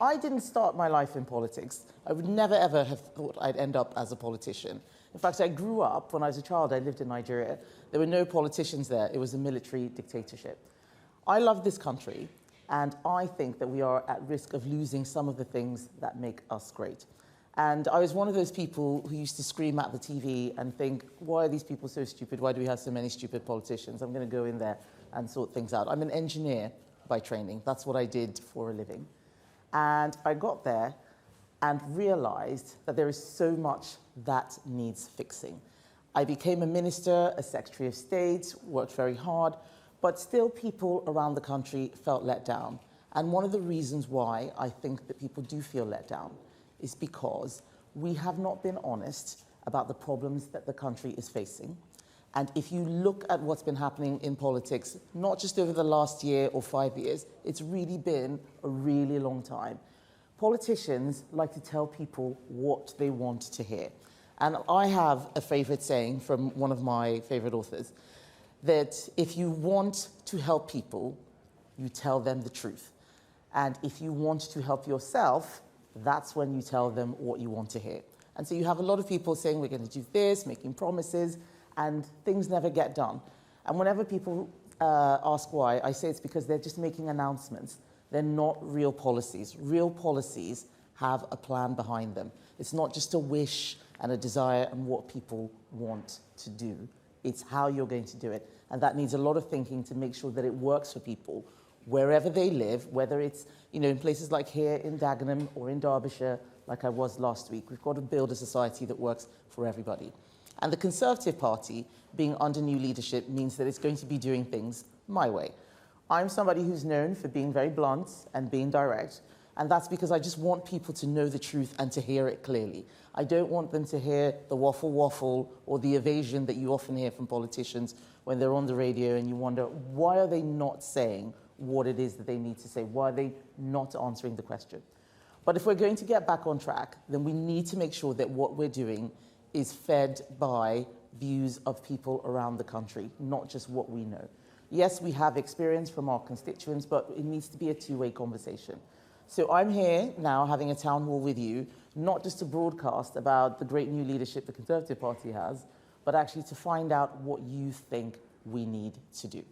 I didn't start my life in politics. I would never ever have thought I'd end up as a politician. In fact, I grew up, when I was a child, I lived in Nigeria. There were no politicians there. It was a military dictatorship. I love this country, and I think that we are at risk of losing some of the things that make us great. And I was one of those people who used to scream at the TV and think, why are these people so stupid? Why do we have so many stupid politicians? I'm going to go in there and sort things out. I'm an engineer by training. That's what I did for a living. And I got there and realized that there is so much that needs fixing. I became a minister, a secretary of state, worked very hard, but still people around the country felt let down. And one of the reasons why I think that people do feel let down is because we have not been honest about the problems that the country is facing. And if you look at what's been happening in politics, not just over the last year or 5 years, it's really been a really long time. Politicians like to tell people what they want to hear. And I have a favorite saying from one of my favorite authors, that if you want to help people, you tell them the truth. And if you want to help yourself, that's when you tell them what you want to hear. And so you have a lot of people saying, we're going to do this, making promises, and things never get done. And whenever people ask why, I say it's because they're just making announcements. They're not real policies. Real policies have a plan behind them. It's not just a wish and a desire and what people want to do. It's how you're going to do it. And that needs a lot of thinking to make sure that it works for people wherever they live, whether it's in places like here in Dagenham or in Derbyshire, like I was last week. We've got to build a society that works for everybody. And the Conservative Party, being under new leadership, means that it's going to be doing things my way. I'm somebody who's known for being very blunt and being direct, and that's because I just want people to know the truth and to hear it clearly. I don't want them to hear the waffle or the evasion that you often hear from politicians when they're on the radio and you wonder, why are they not saying what it is that they need to say? Why are they not answering the question? But if we're going to get back on track, then we need to make sure that what we're doing is fed by views of people around the country, not just what we know. Yes, we have experience from our constituents, but it needs to be a two-way conversation. So I'm here now having a town hall with you, not just to broadcast about the great new leadership the Conservative Party has, but actually to find out what you think we need to do.